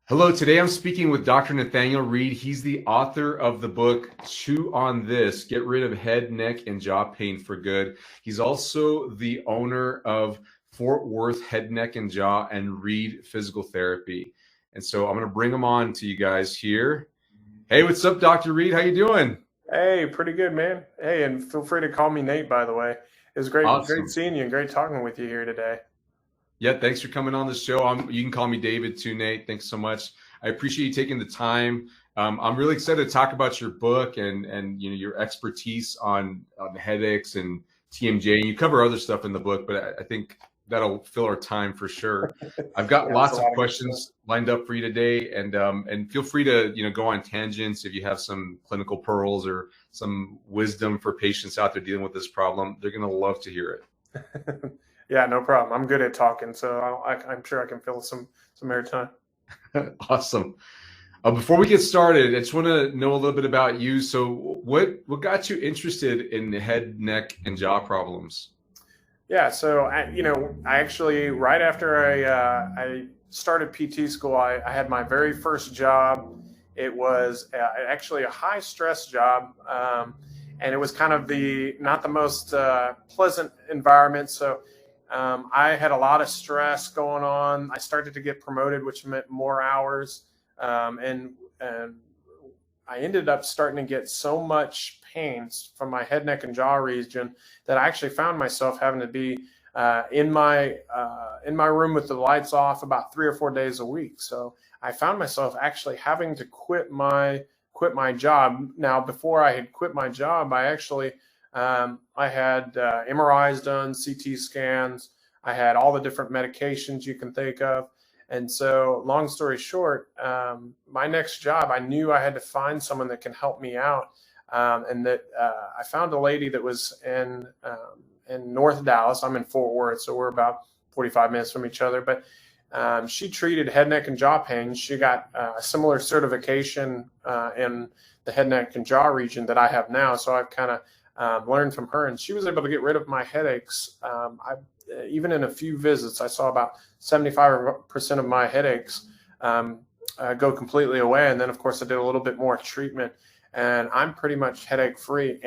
Hello, today I'm speaking with Dr. Nathaniel Ried. He's the author of the book, Chew on This, Get Rid of Head, Neck, and Jaw Pain for Good. He's also the owner of Fort Worth Head, Neck, and Jaw and Ried Physical Therapy. And so I'm going to bring him on to you guys here. Hey, what's up, Dr. Ried? How you doing? Hey, pretty good, man. Hey, and feel free to call me Nate, by the way. It was great, Awesome. great seeing you and great talking with you here today. Yeah, thanks for coming on the show. You can call me David too, Nate. Thanks so much. I appreciate you taking the time. I'm really excited to talk about your book and your expertise on headaches and TMJ. And you cover other stuff in the book, but I think that'll fill our time for sure. I've got lots of questions lined up for you today, and feel free to go on tangents if you have some clinical pearls or some wisdom for patients out there dealing with this problem. They're going to love to hear it. Yeah, no problem. I'm good at talking, so I'm sure I can fill some airtime. Awesome. Before we get started, I just want to know a little bit about you. So what got you interested in head, neck, and jaw problems? Yeah, so I actually right after I started PT school, I had my very first job. It was actually a high stress job, and it was kind of not the most pleasant environment. So I had a lot of stress going on. I started to get promoted, which meant more hours. And I ended up starting to get so much pain from my head, neck, and jaw region that I actually found myself having to be in my room with the lights off about 3 or 4 days a week. So I found myself actually having to quit my job. Now, before I had quit my job, I actually I had MRIs done, CT scans. I had all the different medications you can think of. And so long story short, my next job, I knew I had to find someone that can help me out. And that I found a lady that was in North Dallas. I'm in Fort Worth, so we're about 45 minutes from each other. But she treated head, neck, and jaw pain. She got a similar certification in the head, neck, and jaw region that I have now. So I've kind of learned from her, and she was able to get rid of my headaches. Even in a few visits, I saw about 75% of my headaches go completely away. And then, of course, I did a little bit more treatment, and I'm pretty much headache free.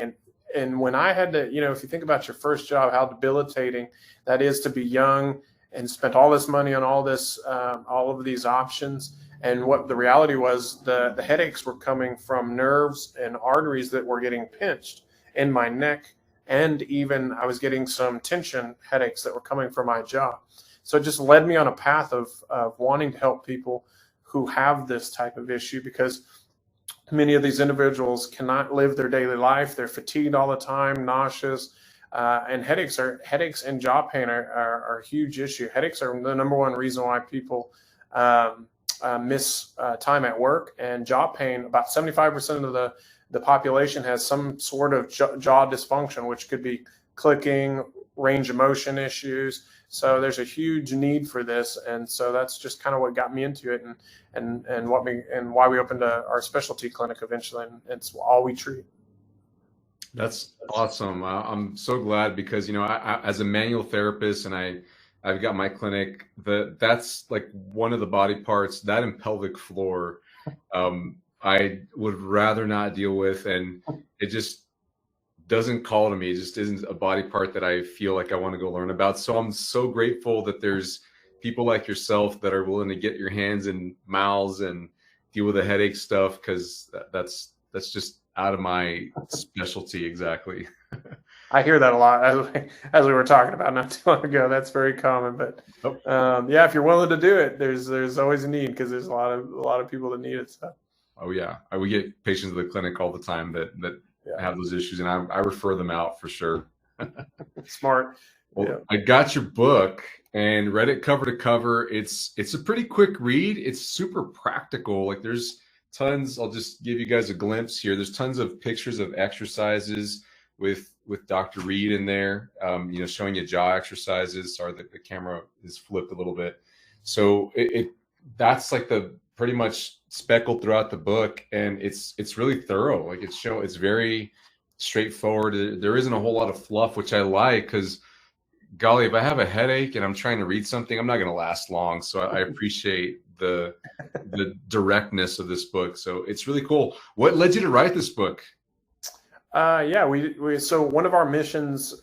And when I had to, if you think about your first job, how debilitating that is to be young and spent all this money on all of these options. And what the reality was, the headaches were coming from nerves and arteries that were getting pinched in my neck, and even I was getting some tension headaches that were coming from my jaw. So it just led me on a path of wanting to help people who have this type of issue, because many of these individuals cannot live their daily life. They're fatigued all the time, nauseous, and headaches and jaw pain are a huge issue. Headaches are the number one reason why people miss time at work, and jaw pain, about 75% of the population has some sort of jaw dysfunction, which could be clicking, range of motion issues. So there's a huge need for this, and so that's just kind of what got me into it, and why we opened our specialty clinic eventually, and it's all we treat. That's awesome. I'm so glad, because I, as a manual therapist, and I've got my clinic, that's like one of the body parts, that and pelvic floor, I would rather not deal with, and it just doesn't call to me. It just isn't a body part that I feel like I want to go learn about. So I'm so grateful that there's people like yourself that are willing to get your hands and mouths and deal with the headache stuff, because that's just out of my specialty exactly. I hear that a lot, as we were talking about not too long ago. That's very common, but yeah, if you're willing to do it, there's always a need, because there's a lot of people that need it. So. Oh yeah, we get patients in the clinic all the time that have those issues, and I refer them out for sure. Smart. Well, yeah. I got your book and read it cover to cover. It's a pretty quick read. It's super practical. Like, there's tons. I'll just give you guys a glimpse here. There's tons of pictures of exercises with Dr. Ried in there, showing you jaw exercises. Sorry, the camera is flipped a little bit. So that's like the pretty much speckled throughout the book, and it's really thorough. Like, it's very straightforward. There isn't a whole lot of fluff, which I like, because golly, if I have a headache and I'm trying to read something, I'm not going to last long. So I appreciate the the directness of this book. So it's really cool. What led you to write this book? Yeah, so one of our missions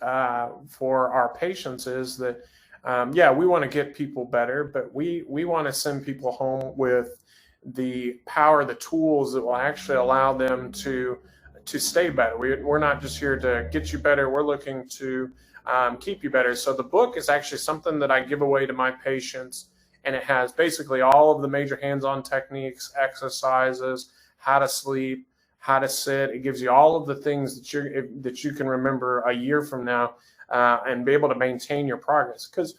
for our patients is that, we want to get people better, but we want to send people home with the power, the tools that will actually allow them to stay better. We're not just here to get you better. We're looking to keep you better. So the book is actually something that I give away to my patients, and it has basically all of the major hands-on techniques, exercises, how to sleep, how to sit. It gives you all of the things that you can remember a year from now, and be able to maintain your progress. Because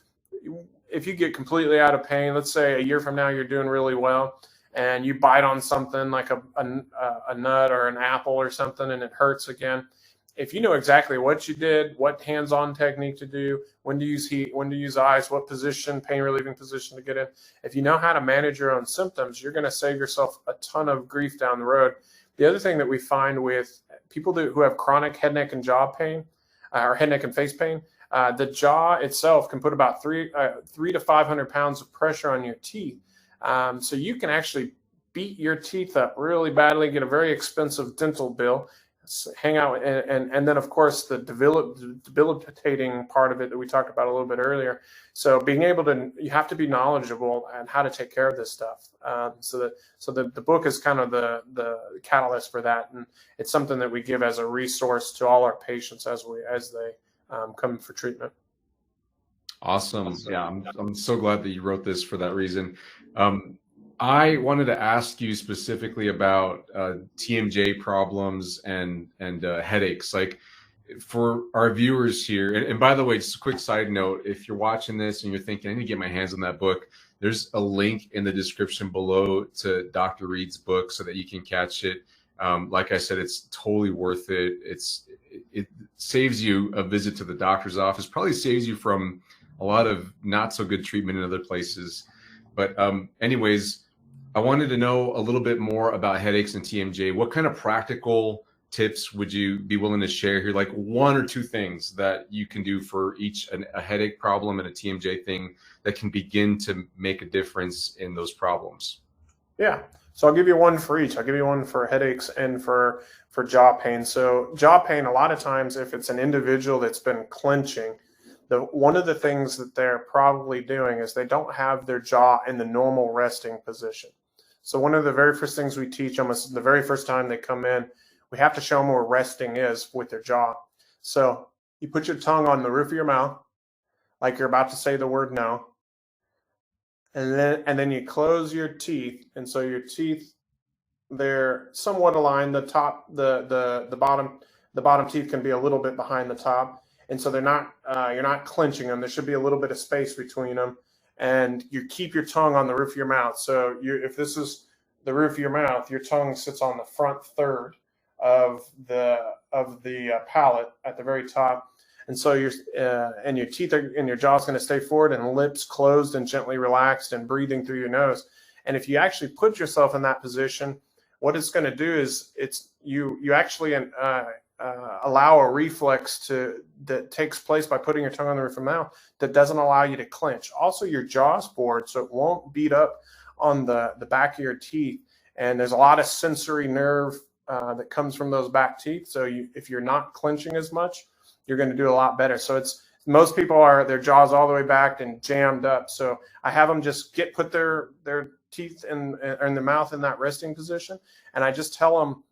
if you get completely out of pain, let's say a year from now you're doing really well, and you bite on something like a nut or an apple or something, and it hurts again. If you know exactly what you did, what hands-on technique to do, when to use heat, when to use ice, what position, pain relieving position to get in, if you know how to manage your own symptoms, you're going to save yourself a ton of grief down the road. The other thing that we find with people who have chronic head, neck, and jaw pain, or head, neck, and face pain, the jaw itself can put about 300 to 500 pounds of pressure on your teeth. So you can actually beat your teeth up really badly, get a very expensive dental bill, hang out, and then of course the debilitating part of it that we talked about a little bit earlier. So you have to be knowledgeable on how to take care of this stuff. So the book is kind of the catalyst for that, and it's something that we give as a resource to all our patients as they come for treatment. Awesome. Yeah, I'm so glad that you wrote this for that reason. I wanted to ask you specifically about TMJ problems and headaches. Like, for our viewers here, and by the way, just a quick side note, if you're watching this and you're thinking, I need to get my hands on that book, there's a link in the description below to Dr. Ried's book so that you can catch it. Like I said, it's totally worth it. It saves you a visit to the doctor's office, probably saves you from a lot of not so good treatment in other places. But anyways, I wanted to know a little bit more about headaches and TMJ. What kind of practical tips would you be willing to share here? Like 1 or 2 things that you can do for each, a headache problem and a TMJ thing, that can begin to make a difference in those problems. Yeah. So I'll give you one for each. I'll give you one for headaches and for jaw pain. So jaw pain, a lot of times, if it's an individual that's been clenching, one of the things that they're probably doing is they don't have their jaw in the normal resting position. So one of the very first things we teach them is the very first time they come in, we have to show them where resting is with their jaw. So you put your tongue on the roof of your mouth, like you're about to say the word no. And then you close your teeth. And so your teeth, they're somewhat aligned. The top, the bottom teeth can be a little bit behind the top. And so they're not, you're not clenching them. There should be a little bit of space between them. And you keep your tongue on the roof of your mouth. So if this is the roof of your mouth, your tongue sits on the front third of the palate at the very top. And so your teeth and your jaw is going to stay forward, and lips closed and gently relaxed, and breathing through your nose. And if you actually put yourself in that position, what it's going to do is you actually allow a reflex that takes place by putting your tongue on the roof of the mouth that doesn't allow you to clench. Also, your jaw's forward, so it won't beat up on the back of your teeth. And there's a lot of sensory nerve that comes from those back teeth. So if you're not clenching as much, you're going to do a lot better. So most people their jaws all the way back and jammed up. So I have them just put their teeth in the mouth in that resting position, and I just tell them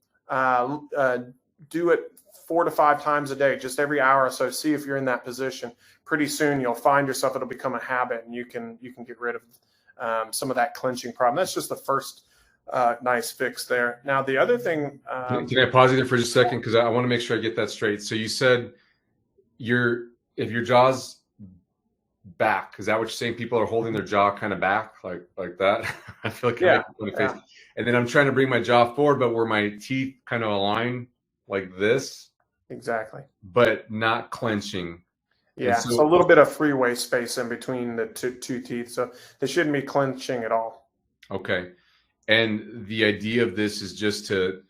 do it 4 to 5 times a day, just every hour or so. See if you're in that position. Pretty soon you'll find yourself, it'll become a habit, and you can get rid of some of that clenching problem. That's just the first nice fix there. Now the other thing, can I pause you there for just a second, because I want to make sure I get that straight. So you said if your jaw's back, is that what you're saying? People are holding their jaw kind of back, like that. I feel like yeah. Face. And then I'm trying to bring my jaw forward, but where my teeth kind of align like this. Exactly. But not clenching. Yeah. So a little bit of freeway space in between the two teeth. So they shouldn't be clenching at all. Okay. And the idea of this is just to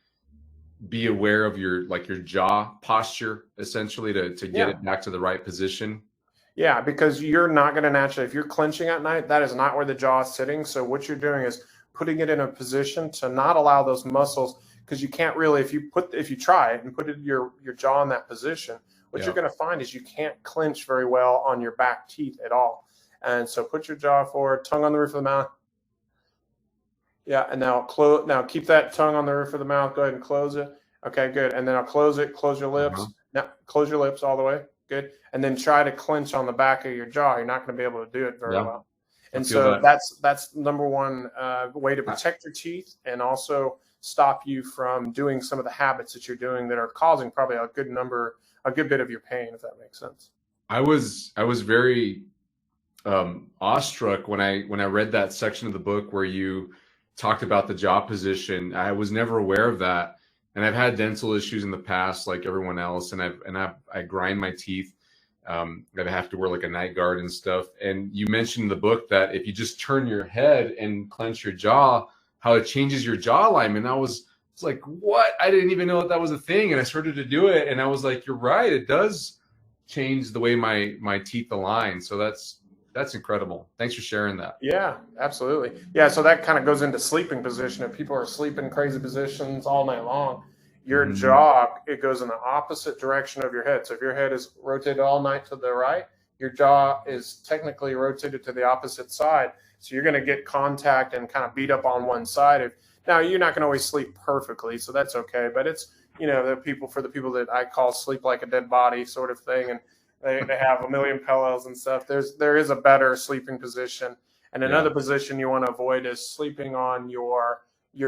be aware of your jaw posture, essentially, to get it back to the right position. Yeah, because you're not going to naturally, if you're clenching at night, that is not where the jaw is sitting. So what you're doing is putting it in a position to not allow those muscles, because you can't really, if you try it and put your jaw in that position, what you're going to find is you can't clench very well on your back teeth at all. And so put your jaw forward, tongue on the roof of the mouth. Yeah, and now close. Now keep that tongue on the roof of the mouth. Go ahead and close it. Okay, good. And then I'll close it. Close your lips. Now close your lips all the way. Good. And then try to clench on the back of your jaw. You're not going to be able to do it very well. And so that's number one way to protect your teeth, and also stop you from doing some of the habits that you're doing that are causing probably a good bit of your pain, if that makes sense. I was very awestruck when I read that section of the book where you talked about the jaw position. I was never aware of that, and I've had dental issues in the past, like everyone else, and I grind my teeth. That I have to wear like a night guard and stuff. And you mentioned in the book that if you just turn your head and clench your jaw, how it changes your jaw alignment. It's like, what? I didn't even know that was a thing. And I started to do it, and I was like, you're right, it does change the way my teeth align. So that's incredible. Thanks for sharing that. Yeah, absolutely. Yeah, so that kind of goes into sleeping position. If people are sleeping crazy positions all night long, your jaw, it goes in the opposite direction of your head. So if your head is rotated all night to the right, your jaw is technically rotated to the opposite side. So you're going to get contact and kind of beat up on one side. Now, you're not going to always sleep perfectly, so that's okay. But it's, for the people that I call sleep like a dead body sort of thing, and they have a million pillows and stuff. There is a better sleeping position. And another position you want to avoid is sleeping on your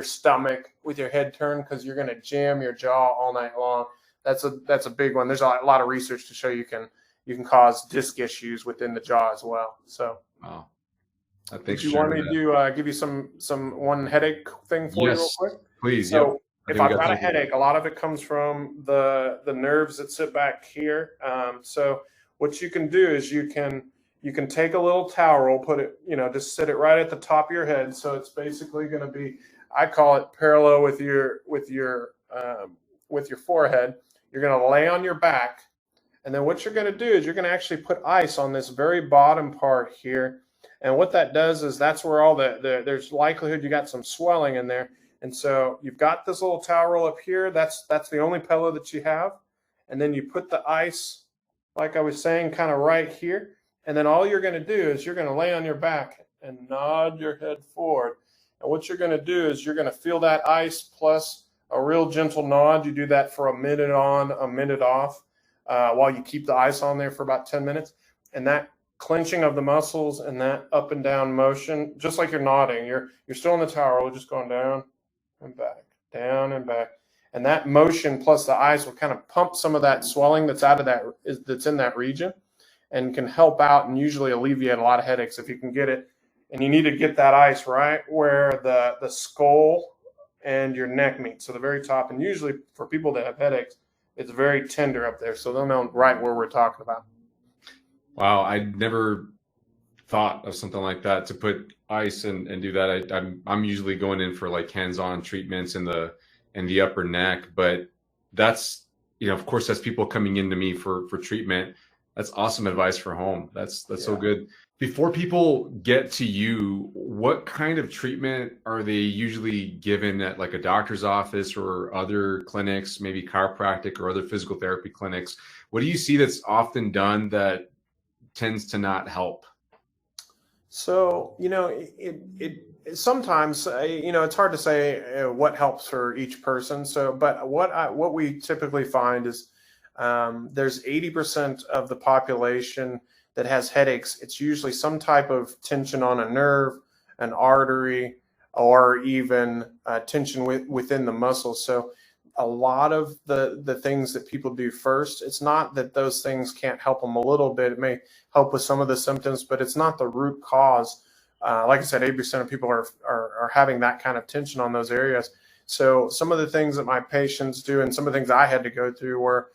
stomach with your head turned, because you're going to jam your jaw all night long. That's a big one. There's a lot of research to show you can cause disc issues within the jaw as well. So, wow. Did you want me to give you one headache thing for you real quick? Please. So if I've got a headache, a lot of it comes from the nerves that sit back here. So what you can do is you can take a little towel roll, put it, just sit it right at the top of your head. So it's basically going to be, I call it parallel with your forehead. You're going to lay on your back, and then what you're going to do is you're going to actually put ice on this very bottom part here. And what that does is that's where all there's likelihood you got some swelling in there. And so you've got this little towel roll up here. That's the only pillow that you have. And then you put the ice, like I was saying, kind of right here. And then all you're going to do is you're going to lay on your back and nod your head forward. And what you're going to do is you're going to feel that ice plus a real gentle nod. You do that for a minute on, a minute off, while you keep the ice on there for about 10 minutes. And that clenching of the muscles and that up and down motion, just like you're nodding, you're still in the towel, just going down and back, down and back. And that motion plus the ice will kind of pump some of that swelling that's in that region, and can help out and usually alleviate a lot of headaches if you can get it. And you need to get that ice right where the skull and your neck meet, so the very top. And usually for people that have headaches, it's very tender up there, so they'll know right where we're talking about. Wow, I never thought of something like that, to put ice and do that. I'm usually going in for like hands-on treatments in the upper neck, but that's, of course, that's people coming into me for treatment. That's awesome advice for home. That's so good. Before people get to you, what kind of treatment are they usually given at like a doctor's office or other clinics, maybe chiropractic or other physical therapy clinics? What do you see that's often done that tends to not help? So, it sometimes, it's hard to say what helps for each person. So, but what we typically find is there's 80% of the population that has headaches. It's usually some type of tension on a nerve, an artery, or even tension within the muscles. So a lot of the things that people do first, it's not that those things can't help them a little bit. It may help with some of the symptoms, but it's not the root cause. Like I said, 80% of people are having that kind of tension on those areas. So some of the things that my patients do, and some of the things I had to go through, were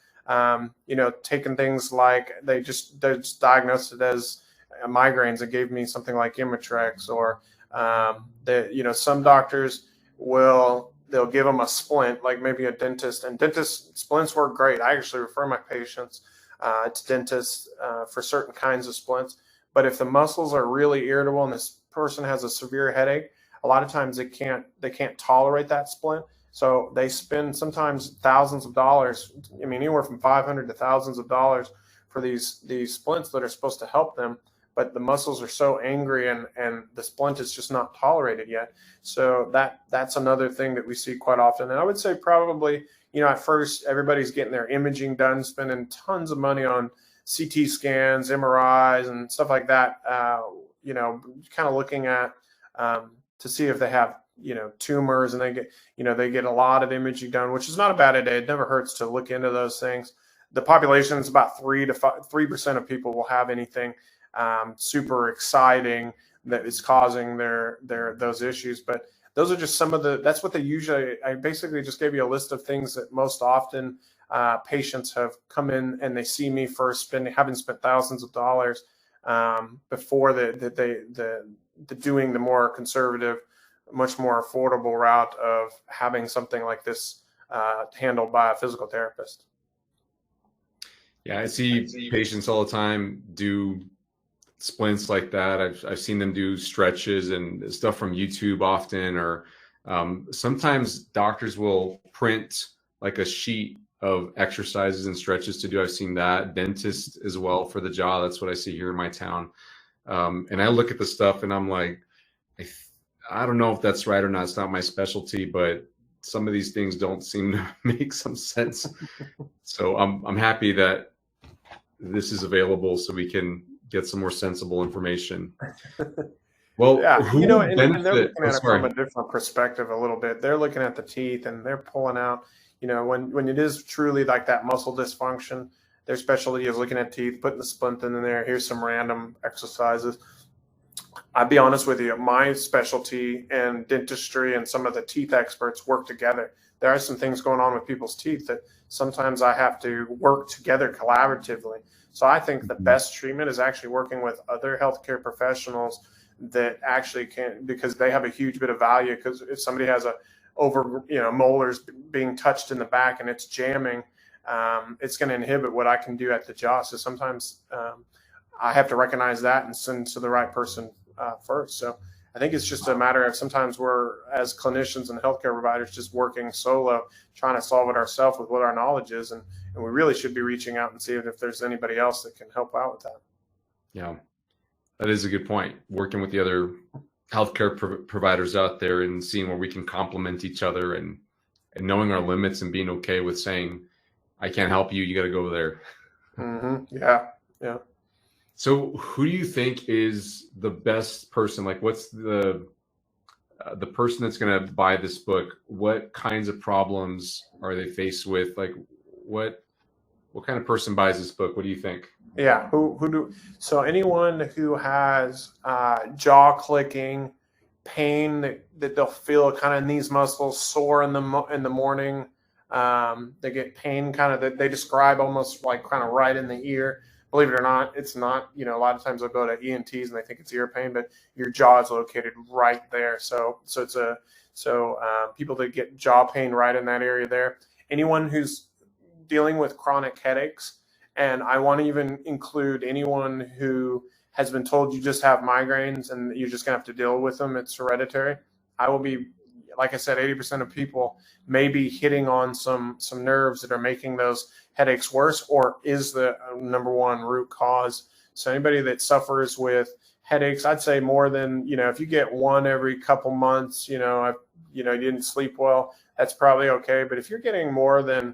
taking things like they just diagnosed it as migraines and gave me something like Imitrex, or some doctors they'll give them a splint, like maybe a dentist, and dentist splints work great. I actually refer my patients to dentists for certain kinds of splints. But if the muscles are really irritable and this person has a severe headache, a lot of times they can't tolerate that splint. So they spend sometimes thousands of dollars. I mean, anywhere from 500 to thousands of dollars for these splints that are supposed to help them, but the muscles are so angry and the splint is just not tolerated yet. So that's another thing that we see quite often. And I would say probably, at first everybody's getting their imaging done, spending tons of money on CT scans, MRIs, and stuff like that. Kind of looking at to see if they have tumors, and they get a lot of imaging done, which is not a bad idea. It never hurts to look into those things. The population is about 3% of people will have anything super exciting that is causing those issues. But those are just that's what they usually. I basically just gave you a list of things that most often patients have come in and they see me first, having spent thousands of dollars before the doing the more conservative, much more affordable route of having something like this handled by a physical therapist. Yeah, I see patients all the time do splints like that. I've seen them do stretches and stuff from YouTube often, or sometimes doctors will print like a sheet of exercises and stretches to do. I've seen that. Dentists as well for the jaw. That's what I see here in my town. And I look at the stuff and I'm like, I don't know if that's right or not. It's not my specialty, but some of these things don't seem to make some sense. So I'm happy that this is available so we can get some more sensible information. Well, yeah, and they're looking at it from a different perspective a little bit. They're looking at the teeth and they're pulling out, when it is truly like that muscle dysfunction, their specialty is looking at teeth, putting the splint in there. Here's some random exercises. I'll be honest with you, my specialty and dentistry and some of the teeth experts work together. There are some things going on with people's teeth that sometimes I have to work together collaboratively. So I think the best treatment is actually working with other healthcare professionals that actually can, because they have a huge bit of value. Because if somebody has molars being touched in the back and it's jamming, it's going to inhibit what I can do at the jaw. So sometimes I have to recognize that and send to the right person first. So I think it's just a matter of sometimes we're, as clinicians and healthcare providers, just working solo, trying to solve it ourselves with what our knowledge is. And we really should be reaching out and see if there's anybody else that can help out with that. Yeah, that is a good point. Working with the other healthcare providers out there and seeing where we can complement each other and knowing our limits and being okay with saying, I can't help you. You got to go there. Mm-hmm. Yeah. Yeah. So who do you think is the best person? Like, what's the person that's going to buy this book? What kinds of problems are they faced with? Like, what kind of person buys this book? What do you think? Yeah. So anyone who has jaw clicking, pain that they'll feel kind of in these muscles, sore in the morning. They get pain kind of that they describe almost like kind of right in the ear. Believe it or not, it's not. A lot of times they'll go to ENTs and they think it's ear pain, but your jaw is located right there. So it's people that get jaw pain right in that area there. Anyone who's dealing with chronic headaches, and I want to even include anyone who has been told you just have migraines and you're just gonna have to deal with them. It's hereditary. I will be, like I said, 80% of people may be hitting on some nerves that are making those headaches worse, or is the number one root cause. So anybody that suffers with headaches, I'd say more than, if you get one every couple months, you didn't sleep well, that's probably okay. But if you're getting more than,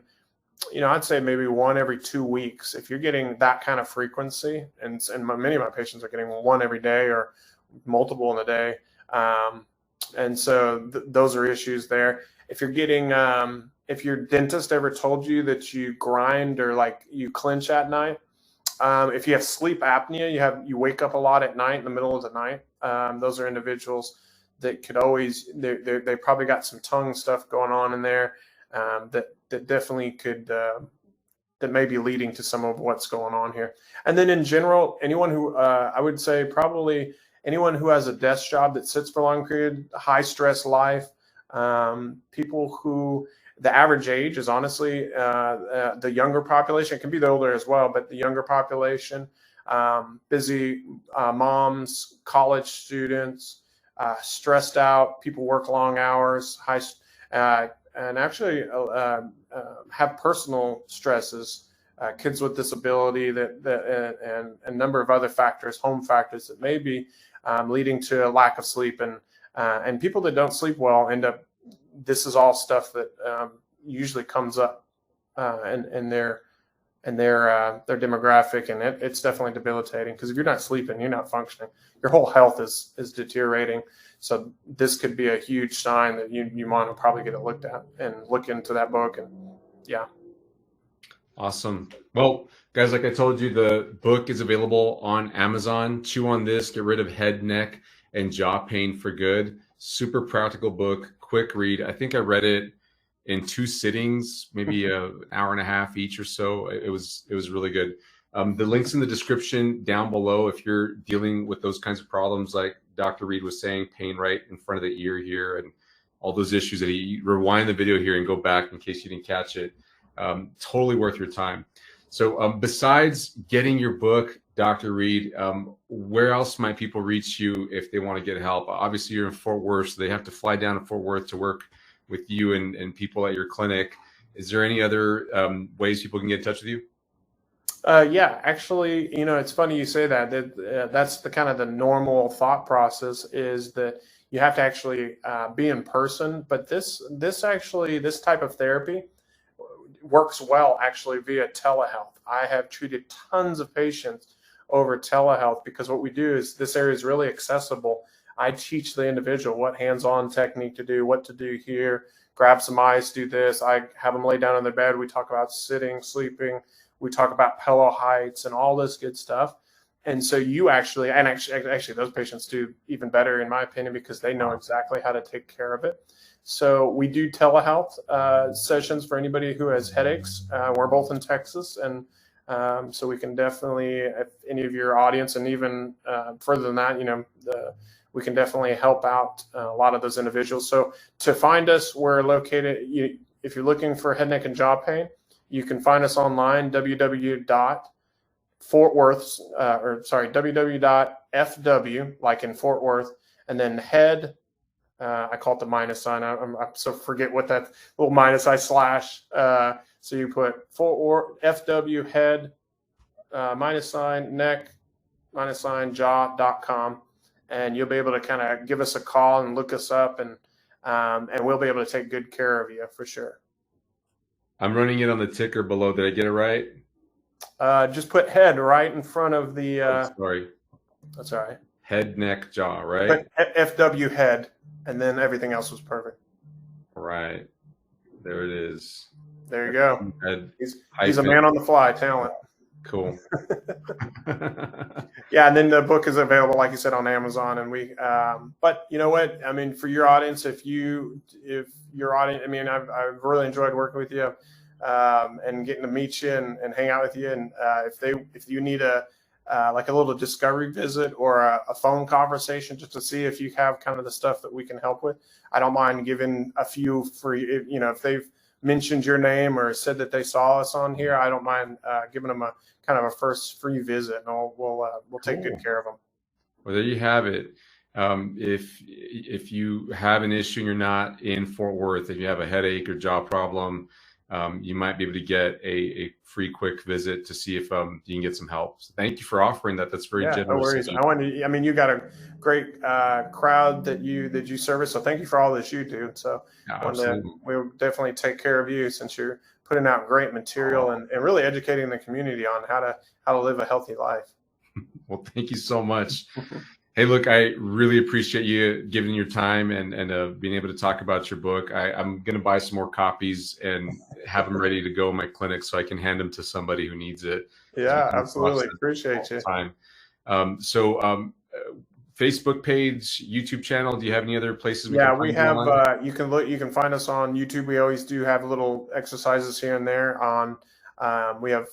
I'd say maybe one every 2 weeks, if you're getting that kind of frequency, and many of my patients are getting one every day or multiple in a day. And so those are issues there. If you're getting, if your dentist ever told you that you grind or like you clench at night, if you have sleep apnea, you wake up a lot at night in the middle of the night. Those are individuals that could always, they probably got some tongue stuff going on in there that definitely could, that may be leading to some of what's going on here. And then in general, anyone who, I would say probably anyone who has a desk job that sits for a long period, high stress life, people who, the average age is honestly the younger population. It can be the older as well, but the younger population, busy moms, college students, stressed out. People work long hours, and actually have personal stresses. Kids with disability and a number of other factors, home factors that may be leading to a lack of sleep, and people that don't sleep well end up. This is all stuff that usually comes up in their demographic, and it's definitely debilitating, because if you're not sleeping, you're not functioning. Your whole health is deteriorating. So this could be a huge sign that you want to probably get it looked at and look into that book. And yeah. Awesome. Well, guys, like I told you, the book is available on Amazon. Chew on This, get rid of head, neck, and jaw pain for good. Super practical book, quick read. I think I read it in 2 sittings, maybe an hour and a half each or so. It was really good. The link's in the description down below if you're dealing with those kinds of problems, like Dr. Ried was saying, pain right in front of the ear here, and all those issues that he rewind the video here and go back in case you didn't catch it. Totally worth your time. So besides getting your book, Dr. Ried, where else might people reach you if they want to get help? Obviously, you're in Fort Worth, so they have to fly down to Fort Worth to work with you and people at your clinic. Is there any other ways people can get in touch with you? Yeah, actually, it's funny you say that. That's the kind of the normal thought process, is that you have to actually be in person. But this type of therapy works well actually via telehealth. I have treated tons of patients over telehealth, because what we do is, this area is really accessible. I teach the individual what hands-on technique to do, what to do here, grab some ice, do this. I have them lay down on their bed. We talk about sitting, sleeping. We talk about pillow heights and all this good stuff. And so actually those patients do even better, in my opinion, because they know exactly how to take care of it. So we do telehealth sessions for anybody who has headaches. We're both in Texas, and so we can definitely, if any of your audience, and even further than that, we can definitely help out a lot of those individuals. So to find us, we're located, if you're looking for head, neck, and jaw pain, you can find us online, www.fw, like in Fort Worth, and then head, I call it the minus sign. I so forget what that little minus I slash. So you put Fort Worth, FW, head, minus sign, neck, minus sign, jaw.com. And you'll be able to kind of give us a call and look us up, and we'll be able to take good care of you for sure. I'm running it on the ticker below. Did I get it right? Just put head right in front of the. Sorry. That's all right. Head, neck, jaw, right? Put FW head, and then everything else was perfect. Right. There it is. There you go. Head, he's a man on the fly talent. Cool. Yeah, and then the book is available, like you said, on Amazon. And we, but you know what? I mean, for your audience, if your audience, I mean, I've really enjoyed working with you, and getting to meet you and hang out with you. And if you need like a little discovery visit or a phone conversation just to see if you have kind of the stuff that we can help with, I don't mind giving a few free, if they've mentioned your name or said that they saw us on here, I don't mind giving them a kind of a first free visit, and we'll take good care of them. Well, there you have it. If you have an issue and you're not in Fort Worth, if you have a headache or jaw problem, you might be able to get a free quick visit to see if you can get some help. So thank you for offering that. That's very generous. No worries. I mean, you got a great crowd that you service. So thank you for all that you do. So we'll definitely take care of you, since you're putting out great material and really educating the community on how to live a healthy life. Well, thank you so much. Hey, look, I really appreciate you giving your time and being able to talk about your book. I'm going to buy some more copies and have them ready to go in my clinic so I can hand them to somebody who needs it. Yeah, absolutely. Appreciate you. Facebook page, YouTube channel. Do you have any other places? We have. You can find us on YouTube. We always do have little exercises here and there. We have.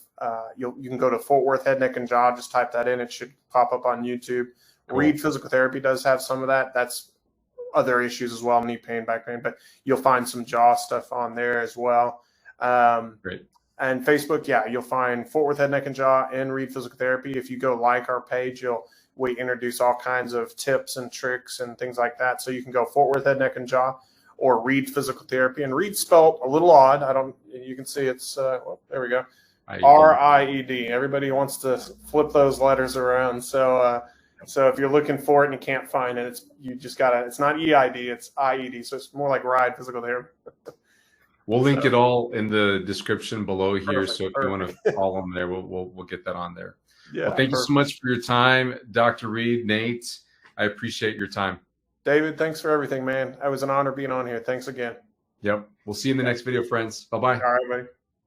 You can go to Fort Worth Head, Neck, and Jaw. Just type that in. It should pop up on YouTube. Cool. Ried Physical Therapy does have some of that. That's other issues as well, knee pain, back pain, but you'll find some jaw stuff on there as well. Great. And Facebook, you'll find Fort Worth Head, Neck, and Jaw and Ried Physical Therapy. If you go like our page, you'll we introduce all kinds of tips and tricks and things like that. So you can go Fort Worth Head, Neck, and Jaw, or Ried Physical Therapy. And Ried spelled a little odd. You can see it's, well, there we go. R-I-E-D. Everybody wants to flip those letters around. So if you're looking for it and you can't find it, it's not E-I-D, it's I-E-D. So it's more like Ried Physical Therapy. We'll link it all in the description below here. So if you want to follow them there, we'll get that on there. Yeah, well, thank you so much for your time, Dr. Ried, Nate. I appreciate your time. David, thanks for everything, man. It was an honor being on here. Thanks again. Yep. We'll see you in the next video, friends. Bye-bye. All right, buddy.